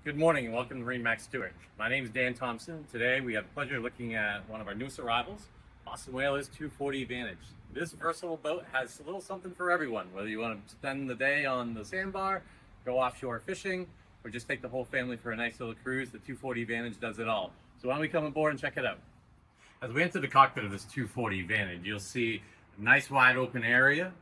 Good morning and welcome to MarineMax Stuart. My name is Dan Thompson. Today we have the pleasure of looking at one of our newest arrivals, Boston Whalers 240 Vantage. This versatile boat has a little something for everyone, whether you want to spend the day on the sandbar, go offshore fishing, or just take the whole family for a nice little cruise. The 240 Vantage does it all. So why don't we come aboard and check it out. As we enter the cockpit of this 240 Vantage, you'll see a nice wide open area,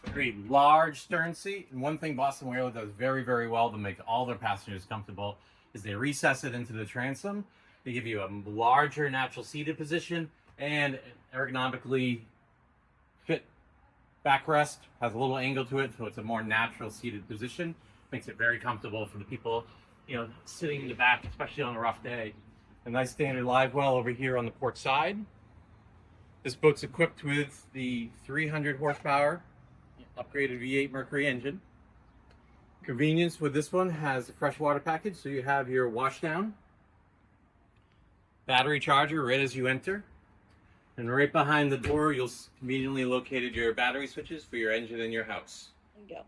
very large stern seat, and one thing Boston Whaler does very, very well to make all their passengers comfortable is they recess it into the transom. They give you a larger natural seated position and ergonomically fit backrest, has a little angle to it, so it's a more natural seated position. Makes it very comfortable for the people, sitting in the back, especially on a rough day. A nice standard live well over here on the port side. This boat's equipped with the 300 horsepower upgraded V8 Mercury engine. Convenience with this one has a freshwater package, so you have your washdown, battery charger right as you enter, and right behind the door you'll conveniently located your battery switches for your engine in your house. There you go.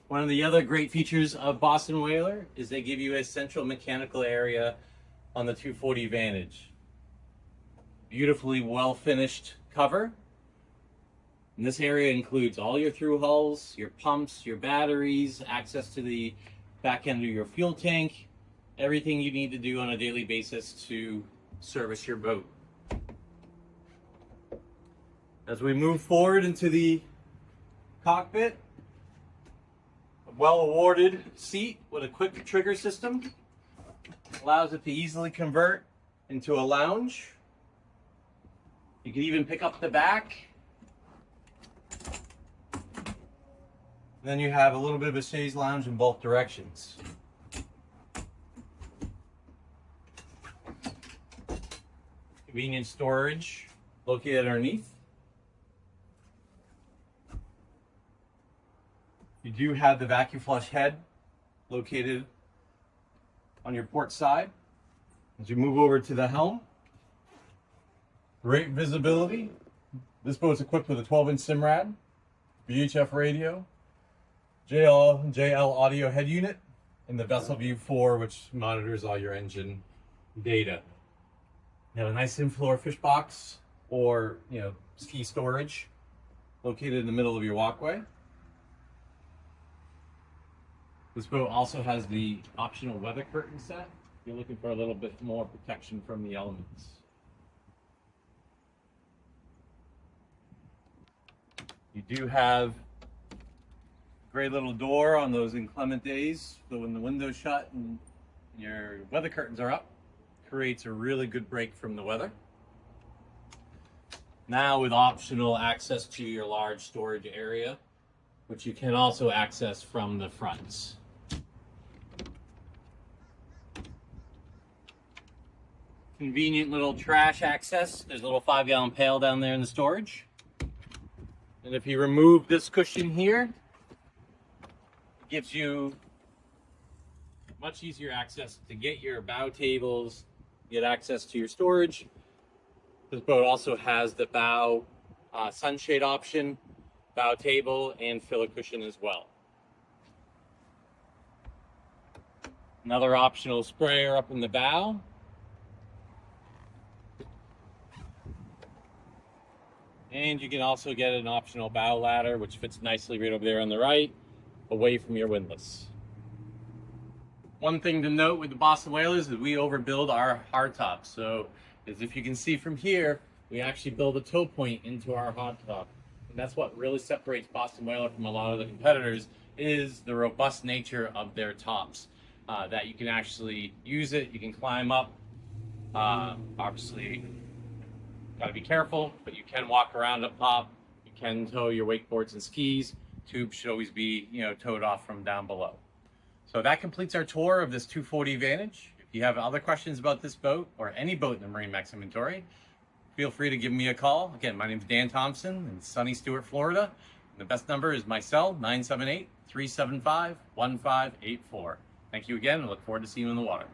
One of the other great features of Boston Whaler is they give you a central mechanical area on the 240 Vantage. Beautifully well finished cover. And this area includes all your through hulls, your pumps, your batteries, access to the back end of your fuel tank, everything you need to do on a daily basis to service your boat. As we move forward into the cockpit, a well-awarded seat with a quick trigger system allows it to easily convert into a lounge. You can even pick up the back. Then you have a little bit of a chaise lounge in both directions. Convenient storage located underneath. You do have the vacuum flush head located on your port side. As you move over to the helm, great visibility. This boat is equipped with a 12-inch Simrad, VHF radio, JL audio head unit, and the Vessel View 4, which monitors all your engine data. You have a nice in-floor fish box or ski storage located in the middle of your walkway. This boat also has the optional weather curtain set if you're looking for a little bit more protection from the elements. You do have a great little door on those inclement days, so when the window's shut and your weather curtains are up, creates a really good break from the weather. Now with optional access to your large storage area, which you can also access from the fronts. Convenient little trash access. There's a little 5-gallon pail down there in the storage. And if you remove this cushion here, it gives you much easier access to get your bow tables, get access to your storage. This boat also has the bow sunshade option, bow table, and filler cushion as well. Another optional sprayer up in the bow. And you can also get an optional bow ladder, which fits nicely right over there on the right, away from your windlass. One thing to note with the Boston Whalers is we overbuild our hardtop. So as if you can see from here, we actually build a tow point into our hardtop. And that's what really separates Boston Whaler from a lot of the competitors, is the robust nature of their tops. That you can actually use it, you can climb up. Obviously, got to be careful, but you can walk around up top. You can tow your wakeboards and skis. Tubes should always be, towed off from down below. So that completes our tour of this 240 Vantage. If you have other questions about this boat or any boat in the MarineMax inventory, feel free to give me a call. Again, my name is Dan Thompson in sunny Stuart, Florida. And the best number is my cell, 978-375-1584. Thank you again, and look forward to seeing you in the water.